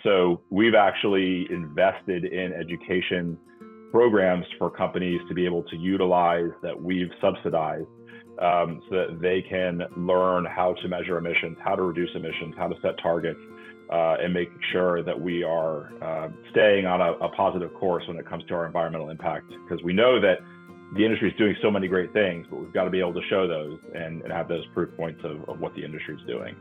so we've actually invested in education programs for companies to be able to utilize that we've subsidized, so that they can learn how to measure emissions, how to reduce emissions, how to set targets, and making sure that we are staying on a positive course when it comes to our environmental impact. Because we know that the industry is doing so many great things, but we've got to be able to show those and have those proof points of what the industry is doing.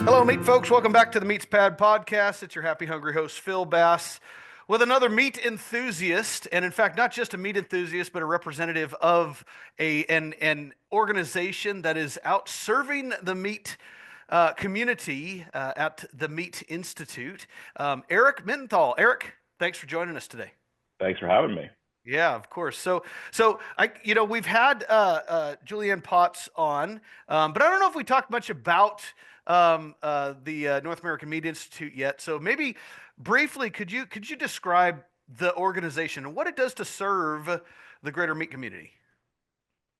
Hello, meat folks. Welcome back to the MeatsPad podcast. It's your happy, hungry host, Phil Bass, with another meat enthusiast, and in fact, not just a meat enthusiast, but a representative of an organization that is out serving the meat community at the Meat Institute. Erick Mittenthal. Erick, thanks for joining us today. Thanks for having me. Yeah, of course. So we've had Julianne Potts on, but I don't know if we talked much about the North American Meat Institute yet. So maybe briefly, could you describe the organization and what it does to serve the greater meat community?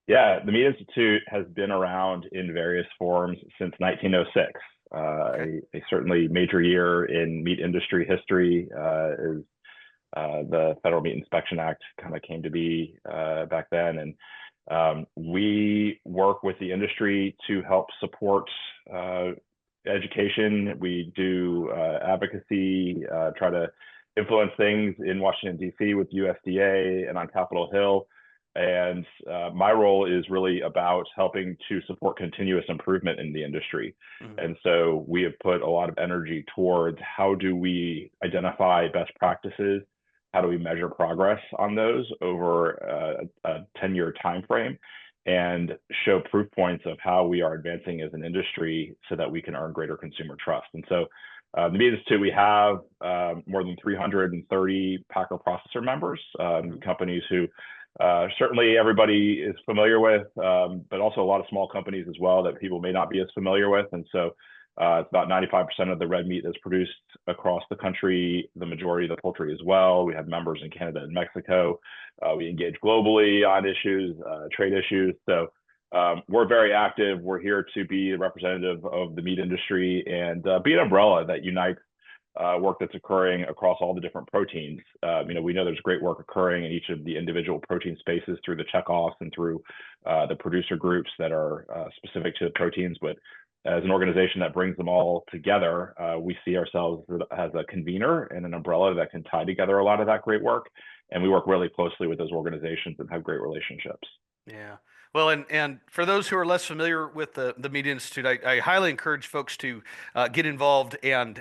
Yeah, the Meat Institute has been around in various forms since 1906. Okay. A certainly major year in meat industry history is the Federal Meat Inspection Act kind of came to be back then. And we work with the industry to help support education. We do advocacy, try to influence things in Washington, D.C. with USDA and on Capitol Hill. And my role is really about helping to support continuous improvement in the industry. Mm-hmm. And so we have put a lot of energy towards how do we identify best practices, how do we measure progress on those over a 10-year time frame, and show proof points of how we are advancing as an industry so that we can earn greater consumer trust. And so the Meat Institute, we have more than 330 packer processor members, companies who certainly everybody is familiar with, but also a lot of small companies as well that people may not be as familiar with. And so it's about 95% of the red meat that's produced across the country, the majority of the poultry as well. We have members in Canada and Mexico. We engage globally on issues, trade issues. So we're very active. We're here to be a representative of the meat industry and be an umbrella that unites work that's occurring across all the different proteins. We know there's great work occurring in each of the individual protein spaces through the checkoffs and through the producer groups that are specific to the proteins. But as an organization that brings them all together, we see ourselves as a convener and an umbrella that can tie together a lot of that great work. And we work really closely with those organizations and have great relationships. Yeah. Well, and for those who are less familiar with the Meat Institute, I highly encourage folks to get involved and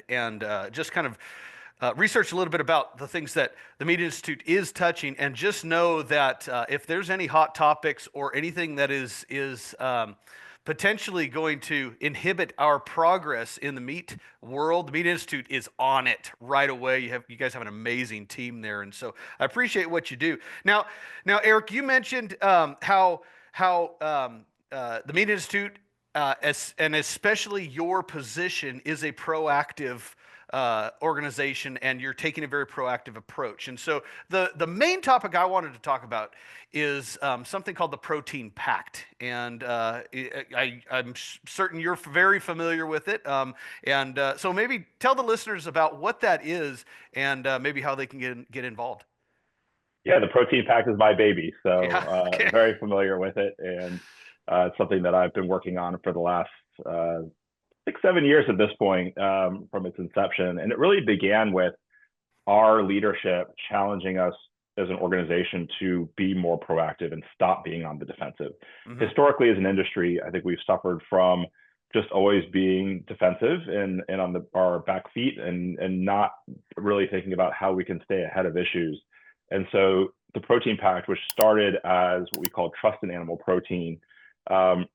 just kind of research a little bit about the things that the Meat Institute is touching, and just know that if there's any hot topics or anything that is potentially going to inhibit our progress in the meat world, the Meat Institute is on it right away. You guys have an amazing team there, and so I appreciate what you do. Now, Erick, you mentioned how the Meat Institute, and especially your position, is a proactive organization, and you're taking a very proactive approach. And so the main topic I wanted to talk about is something called the Protein PACT. And I'm certain you're very familiar with it. So maybe tell the listeners about what that is and maybe how they can get involved. Yeah, the Protein PACT is my baby, so Yeah, okay. Very familiar with it, and it's something that I've been working on for the last 6-7 years at this point, from its inception. And it really began with our leadership challenging us as an organization to be more proactive and stop being on the defensive. Mm-hmm. Historically, as an industry, I think we've suffered from just always being defensive and on our back feet and not really thinking about how we can stay ahead of issues. And so the Protein PACT, which started as what we call trust in animal protein,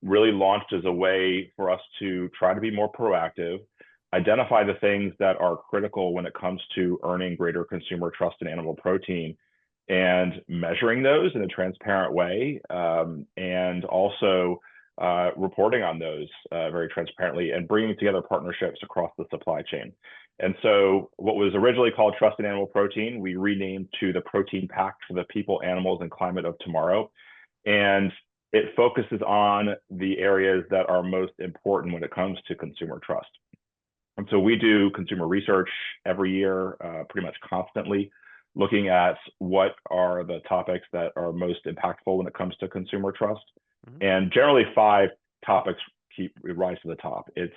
really launched as a way for us to try to be more proactive, identify the things that are critical when it comes to earning greater consumer trust in animal protein, and measuring those in a transparent way, and also reporting on those very transparently, and bringing together partnerships across the supply chain. And so what was originally called Trust in Animal Protein, we renamed to the Protein PACT for the people, animals, and climate of tomorrow. And it focuses on the areas that are most important when it comes to consumer trust. And so we do consumer research every year, pretty much constantly, looking at what are the topics that are most impactful when it comes to consumer trust. Mm-hmm. And generally, five topics rise to the top. It's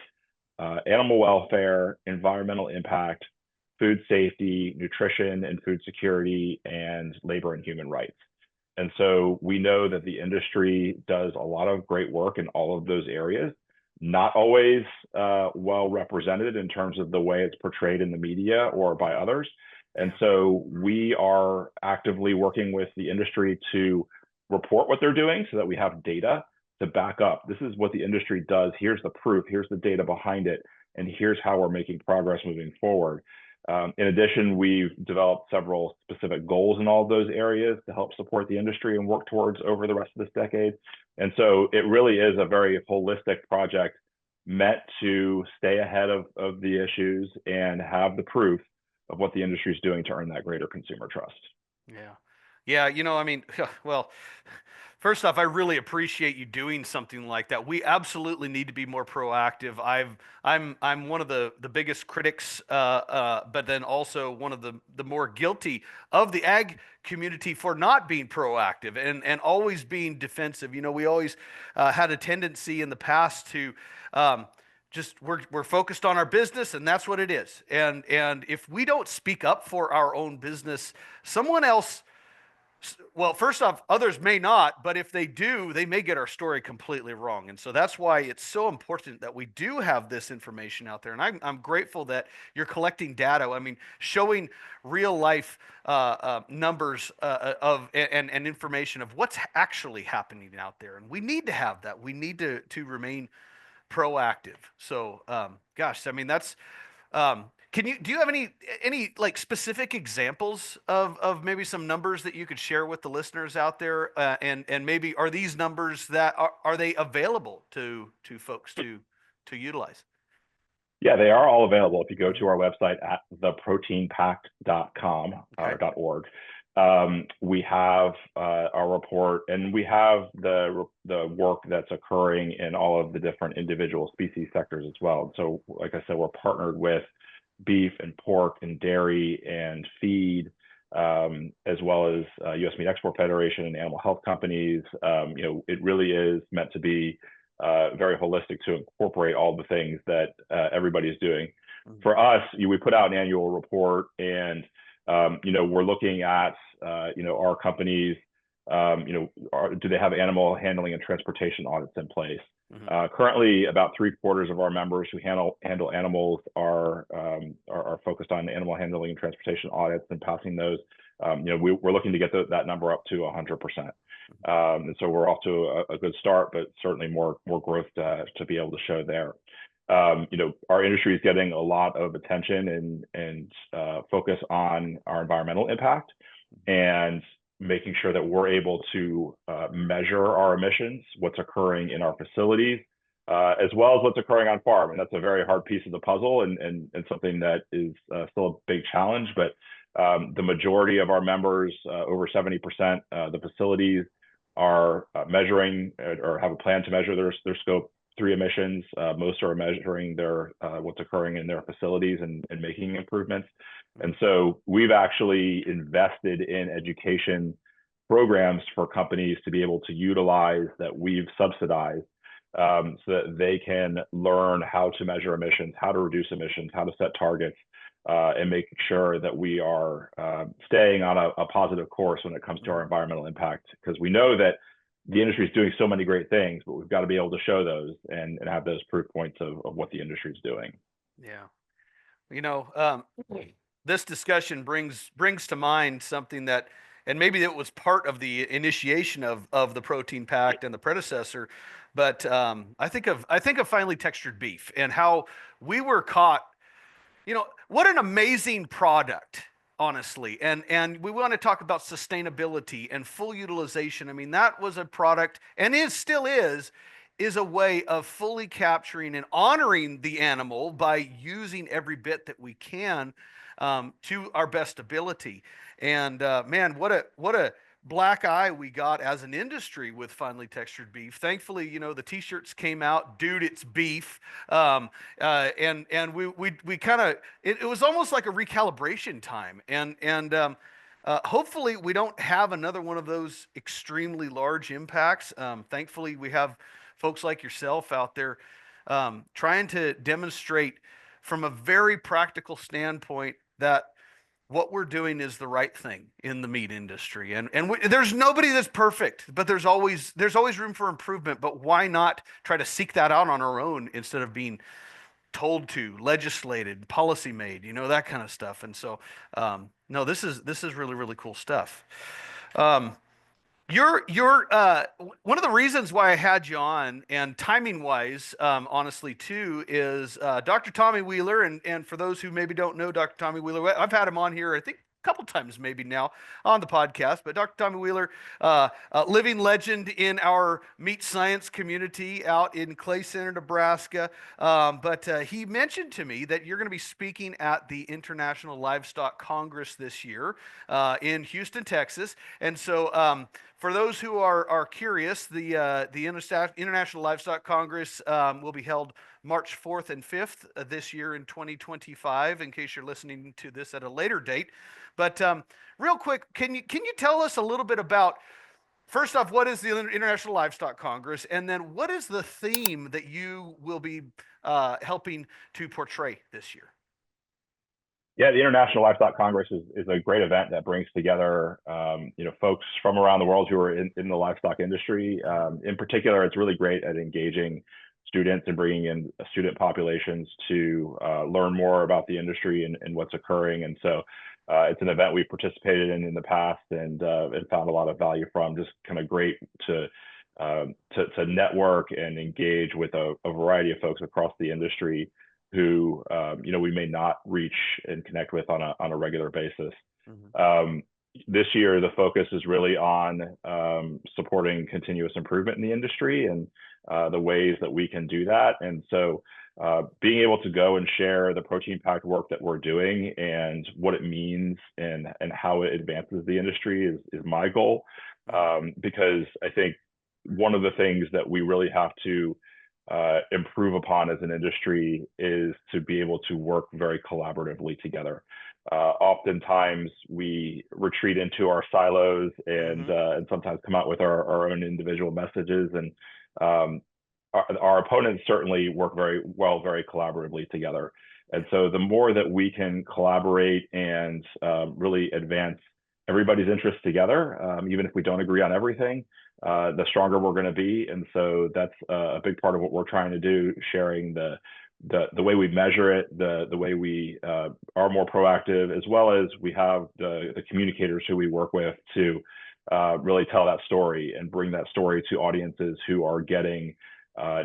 animal welfare, environmental impact, food safety, nutrition and food security, and labor and human rights. And so we know that the industry does a lot of great work in all of those areas, not always well represented in terms of the way it's portrayed in the media or by others. And so we are actively working with the industry to report what they're doing so that we have data to back up. This is what the industry does. Here's the proof. Here's the data behind it. And here's how we're making progress moving forward. In addition, we've developed several specific goals in all of those areas to help support the industry and work towards over the rest of this decade. And so it really is a very holistic project meant to stay ahead of the issues and have the proof of what the industry is doing to earn that greater consumer trust. Yeah. Yeah, I mean, well, first off, I really appreciate you doing something like that. We absolutely need to be more proactive. I'm one of the biggest critics, but then also one of the more guilty of the ag community for not being proactive and always being defensive. We always had a tendency in the past to just we're focused on our business, and that's what it is. And if we don't speak up for our own business, someone else, well, first off, others may not, but if they do, they may get our story completely wrong. And so that's why it's so important that we do have this information out there. And I'm grateful that you're collecting data. I mean, showing real life numbers and information of what's actually happening out there. And we need to have that. We need to remain proactive. So, gosh, I mean, that's, do you have any like specific examples of maybe some numbers that you could share with the listeners out there? And maybe are these numbers that are they available to folks to utilize? Yeah, they are all available. If you go to our website at theproteinpact.com or .org, we have our report, and we have the work that's occurring in all of the different individual species sectors as well. So, like I said, we're partnered with beef and pork and dairy and feed, as well as U.S. Meat Export Federation and animal health companies. It really is meant to be very holistic to incorporate all the things that everybody's doing. Mm-hmm. For us, we put out an annual report, and we're looking at our companies. Do they have animal handling and transportation audits in place? Mm-hmm. Currently, about 3/4 of our members who handle animals are focused on animal handling and transportation audits and passing those. We're looking to get that number up to 100%. And so we're off to a good start, but certainly more growth to be able to show there. Our industry is getting a lot of attention and focus on our environmental impact and making sure that we're able to measure our emissions, what's occurring in our facilities, as well as what's occurring on farm. And that's a very hard piece of the puzzle and something that is still a big challenge. But the majority of our members, over 70%, the facilities are measuring or have a plan to measure their scope 3 emissions. Most are measuring their what's occurring in their facilities and making improvements. And so we've actually invested in education programs for companies to be able to utilize that we've subsidized, so that they can learn how to measure emissions, how to reduce emissions, how to set targets, and making sure that we are staying on a positive course when it comes to our environmental impact, because we know that the industry is doing so many great things, but we've got to be able to show those and have those proof points of what the industry is doing. Yeah. This discussion brings to mind something that, and maybe it was part of the initiation of the Protein PACT and the predecessor, but I think of finely textured beef and how we were caught. What an amazing product, honestly. And we want to talk about sustainability and full utilization. I mean, that was a product, and still is a way of fully capturing and honoring the animal by using every bit that we can to our best ability. And man, what a black eye we got as an industry with finely textured beef. Thankfully, the T-shirts came out, dude, it's beef, and we kind of it was almost like a recalibration time, and hopefully we don't have another one of those extremely large impacts. Thankfully, we have folks like yourself out there trying to demonstrate from a very practical standpoint that what we're doing is the right thing in the meat industry. And there's nobody that's perfect, but there's always room for improvement. But why not try to seek that out on our own instead of being told to, legislated, policy made, that kind of stuff. And so, no, this is really really cool stuff. Um, you're one of the reasons why I had you on, and timing wise, honestly too, is Dr. Tommy Wheeler, and for those who maybe don't know Dr. Tommy Wheeler, I've had him on here, I think, a couple times maybe now on the podcast. But Dr. Tommy Wheeler, a living legend in our meat science community out in Clay Center, Nebraska. But he mentioned to me that you're going to be speaking at the International Livestock Congress this year in Houston, Texas, and so. For those who are curious, the International Livestock Congress will be held March 4th and 5th this year in 2025. In case you're listening to this at a later date, but real quick, can you tell us a little bit about, first off, what is the International Livestock Congress, and then what is the theme that you will be helping to portray this year? Yeah, the International Livestock Congress is a great event that brings together folks from around the world who are in the livestock industry. In particular, it's really great at engaging students and bringing in student populations to learn more about the industry and what's occurring. And so it's an event we've participated in the past and found a lot of value from. Just kind of great to network and engage with a variety of folks across the industry who we may not reach and connect with on a regular basis. Mm-hmm. This year, the focus is really on supporting continuous improvement in the industry and the ways that we can do that. And so being able to go and share the Protein PACT work that we're doing and what it means and how it advances the industry is my goal. Because I think one of the things that we really have to improve upon as an industry is to be able to work very collaboratively together. Oftentimes we retreat into our silos and sometimes come out with our own individual messages, and our opponents certainly work very well, very collaboratively together. And so the more that we can collaborate and really advance everybody's interests together, even if we don't agree on everything, the stronger we're going to be. And so that's a big part of what we're trying to do, sharing the way we measure it, the way we are more proactive, as well as we have the communicators who we work with to really tell that story and bring that story to audiences who are getting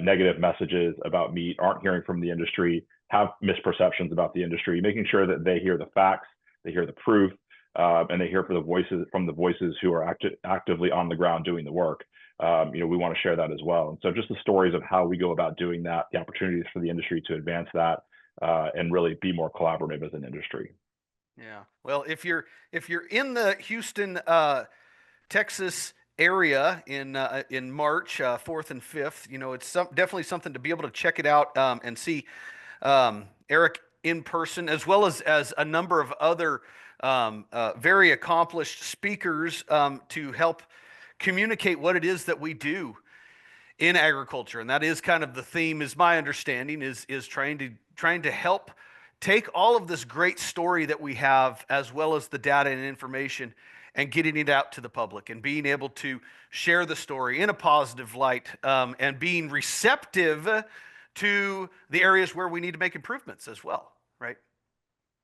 negative messages about meat, aren't hearing from the industry, have misperceptions about the industry, making sure that they hear the facts, they hear the proof, and they hear from the voices who are actively on the ground doing the work. We want to share that as well. And so just the stories of how we go about doing that, the opportunities for the industry to advance that, and really be more collaborative as an industry. Yeah. Well, if you're in the Houston, Texas area in March 4th and 5th, it's definitely something to be able to check it out and see Erick in person, as well as a number of other very accomplished speakers to help communicate what it is that we do in agriculture. And that is kind of the theme, is my understanding, is trying to help take all of this great story that we have, as well as the data and information, and getting it out to the public and being able to share the story in a positive light, and being receptive to the areas where we need to make improvements as well, right?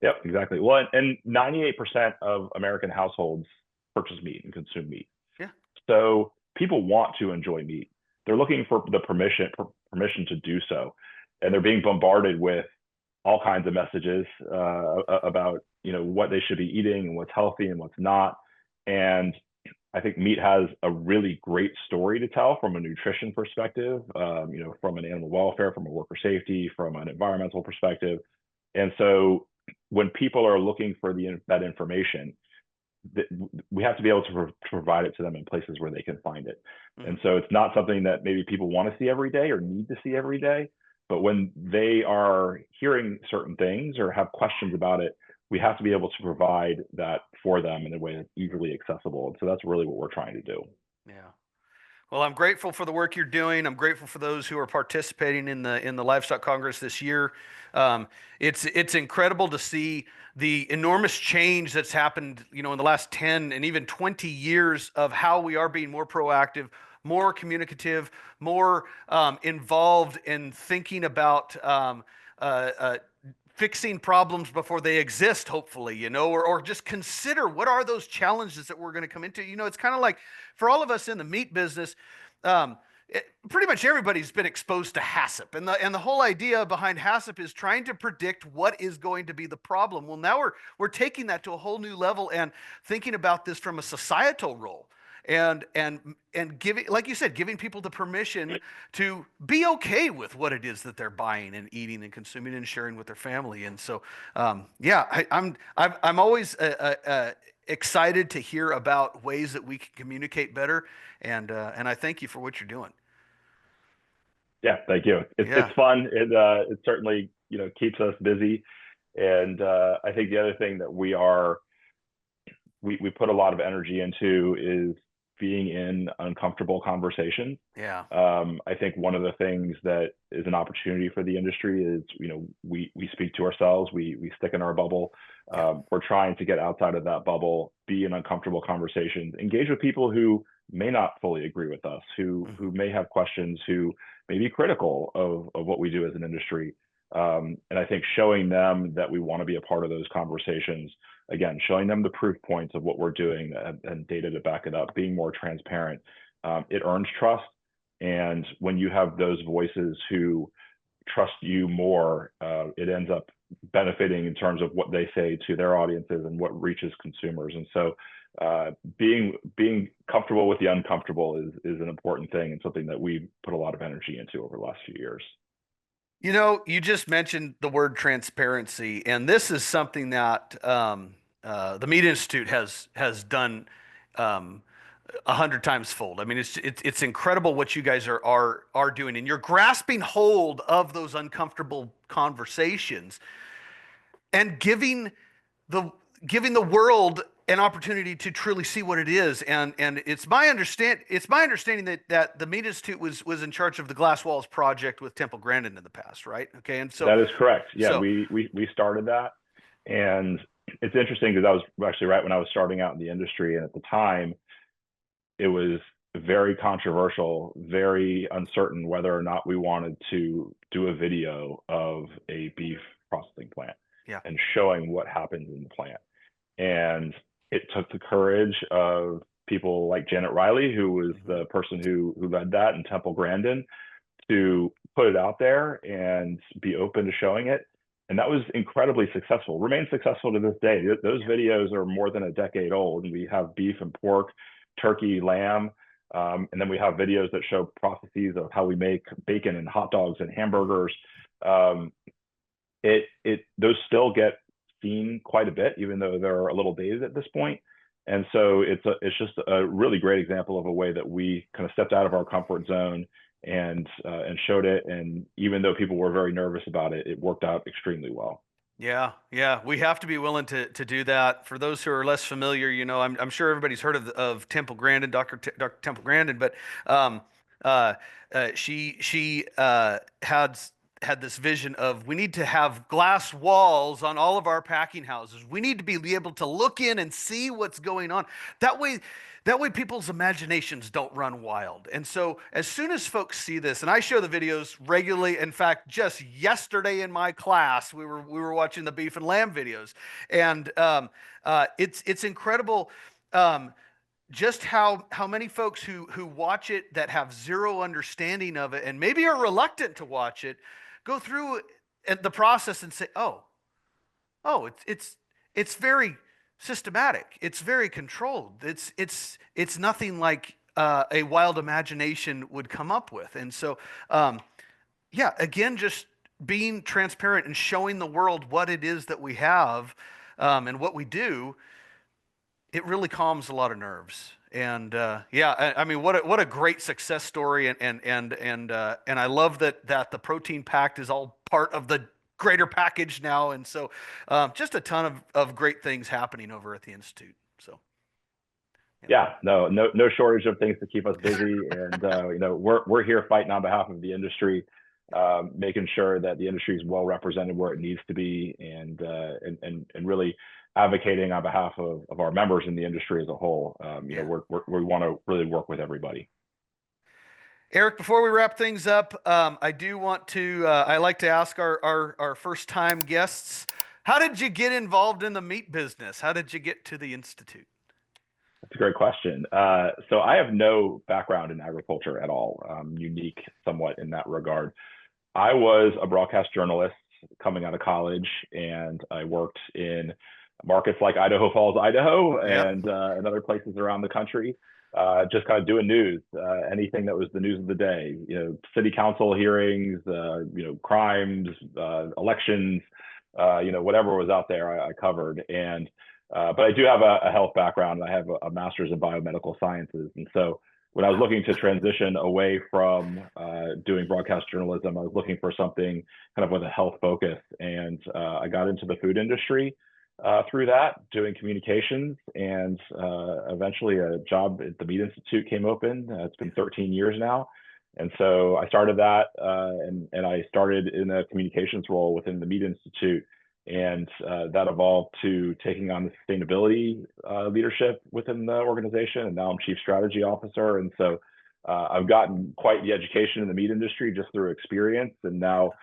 Yep, exactly. Well, and 98% of American households purchase meat and consume meat. Yeah. So people want to enjoy meat. They're looking for the permission to do so, and they're being bombarded with all kinds of messages about what they should be eating and what's healthy and what's not. And I think meat has a really great story to tell from a nutrition perspective, from an animal welfare, from a worker safety, from an environmental perspective. And so when people are looking for that information, we have to be able to provide it to them in places where they can find it. Mhm. And so it's not something that maybe people want to see every day or need to see every day. But when they are hearing certain things or have questions about it, we have to be able to provide that for them in a way that's easily accessible. And so that's really what we're trying to do. Yeah. Well, I'm grateful for the work you're doing. I'm grateful for those who are participating in the Livestock Congress this year. Um, it's incredible to see the enormous change that's happened, you know, in the last 10 and even 20 years of how we are being more proactive, more communicative, more involved in thinking about fixing problems before they exist, hopefully, you know, or just consider what are those challenges that we're going to come into. You know, it's kind of like for all of us in the meat business, um, pretty much everybody's been exposed to HACCP, and the whole idea behind HACCP is trying to predict what is going to be the problem. Well, now we're taking that to a whole new level and thinking about this from a societal role, and giving, like you said, giving people the permission to be okay with what it is that they're buying and eating and consuming and sharing with their family. And so, yeah, I'm always excited to hear about ways that we can communicate better, and I thank you for what you're doing. Yeah, thank you. Yeah. It's fun. It certainly, keeps us busy. And I think the other thing that we put a lot of energy into is being in uncomfortable conversations. Yeah. I think one of the things that is an opportunity for the industry is, we speak to ourselves, we stick in our bubble. Yeah. We're trying to get outside of that bubble, be in uncomfortable conversations, engage with people who may not fully agree with us, Mhm. who may have questions, who may be critical of what we do as an industry. And I think showing them that we want to be a part of those conversations, again, showing them the proof points of what we're doing and data to back it up, being more transparent, it earns trust. And when you have those voices who trust you more, it ends up benefiting in terms of what they say to their audiences and what reaches consumers. And so, being comfortable with the uncomfortable is an important thing and something that we put a lot of energy into over the last few years. You know, you just mentioned the word transparency, and this is something that the Meat Institute has done 100 times fold. I mean, it's incredible what you guys are doing, and you're grasping hold of those uncomfortable conversations and the giving the world an opportunity to truly see what it is. And it's my understanding that the Meat Institute was in charge of the Glass Walls project with Temple Grandin in the past, right? Okay, and so That is correct. Yeah, so we started that, and it's interesting because I was actually right when I was starting out in the industry, and at the time, it was very controversial, very uncertain whether or not we wanted to do a video of a beef processing plant yeah. and showing what happens in the plant. And it took the courage of people like Janet Riley, who was Hmm. the person who led that, and Temple Grandin, to put it out there and be open to showing it. And that was incredibly successful, remains successful to this day. Those Yeah. videos are more than a decade old. And we have beef and pork, turkey, lamb. And then we have videos that show processes of how we make bacon and hot dogs and hamburgers. Um, those still get seen quite a bit, even though they're a little dated at this point. And so it's just a really great example of a way that we kind of stepped out of our comfort zone and showed it. And even though people were very nervous about it, it worked out extremely well. Yeah, yeah, we have to be willing to do that. For those who are less familiar, you know, I'm sure everybody's heard of Temple Grandin, Dr. Temple Grandin, but um, uh, she had this vision of we need to have glass walls on all of our packing houses. We need to be able to look in and see what's going on. That way, that way people's imaginations don't run wild. And so as soon as folks see this, and I show the videos regularly, in fact, just yesterday in my class, we were watching the beef and lamb videos, and it's incredible. Just how many folks who watch it that have zero understanding of it and maybe are reluctant to watch it go through the process and say, oh, it's very systematic. It's very controlled. It's nothing like a wild imagination would come up with. And so, yeah, again, just being transparent and showing the world what it is that we have and what we do it really calms a lot of nerves. And yeah, I mean, what a great success story, and I love that the Protein Pact is all part of the greater package now, and so just a ton of great things happening over at the Institute. So yeah. Yeah, no shortage of things to keep us busy, and we're here fighting on behalf of the industry, making sure that the industry is well represented where it needs to be, and really advocating on behalf of our members in the industry as a whole. Yeah. We want to really work with everybody. Eric, before we wrap things up, I do want to, I like to ask our first time guests, how did you get involved in the meat business? How did you get to the Institute? That's a great question. So I have no background in agriculture at all. Unique somewhat in that regard. I was a broadcast journalist coming out of college, and I worked in markets like Idaho Falls, Idaho, Yep. and other places around the country, just kind of doing news, anything that was the news of the day. City council hearings, crimes, elections, whatever was out there, I covered. And but I do have a health background. I have a master's in biomedical sciences, and so when I was looking to transition away from doing broadcast journalism, I was looking for something kind of with a health focus, and I got into the food industry through that, doing communications, and eventually a job at the Meat Institute came open. It's been 13 years now, and so I started that, and I started in a communications role within the Meat Institute, and that evolved to taking on the sustainability leadership within the organization, and now I'm chief strategy officer. And so I've gotten quite the education in the meat industry just through experience, and now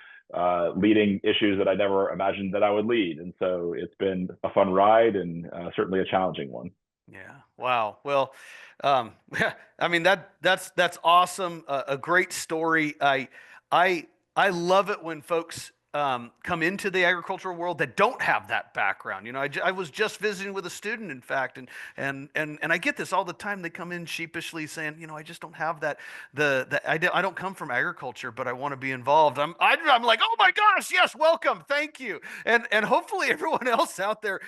leading issues that I never imagined that I would lead. And so it's been a fun ride, and certainly a challenging one. Yeah. Wow. Well, I mean that's awesome. A great story. I love it when folks come into the agricultural world that don't have that background. I was just visiting with a student, in fact, and I get this all the time. They come in sheepishly saying, I just don't have that. I don't come from agriculture, but I want to be involved. I'm like, oh my gosh, yes, welcome, thank you, and hopefully everyone else out there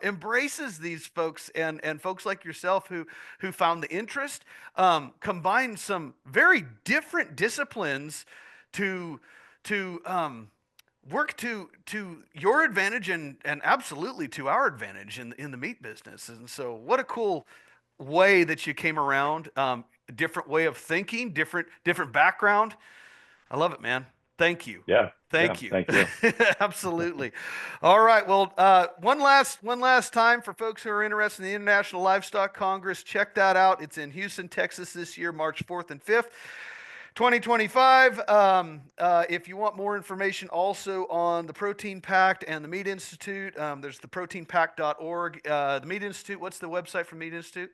embraces these folks and folks like yourself who found the interest, combine some very different disciplines to work to your advantage and absolutely to our advantage in the meat business. And so what a cool way that you came around, different way of thinking, different background. I love it, man. Thank you. Yeah. Thank Yeah, you. thank you. Absolutely. All right. Well, one last time for folks who are interested in the International Livestock Congress, check that out. It's in Houston, Texas this year, March 4th and 5th. 2025. If you want more information also on the Protein Pact and the Meat Institute, there's the proteinpact.org. The Meat Institute, what's the website for Meat Institute?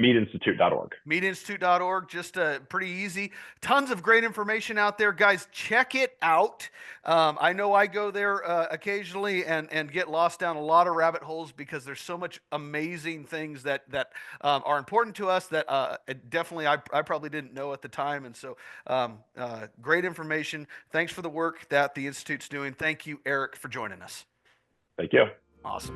Meatinstitute.org. Meatinstitute.org, just pretty easy. Tons of great information out there. Guys, check it out. I know I go there occasionally and get lost down a lot of rabbit holes because there's so much amazing things that are important to us that definitely I probably didn't know at the time. And so great information. Thanks for the work that the Institute's doing. Thank you, Eric, for joining us. Thank you. Awesome.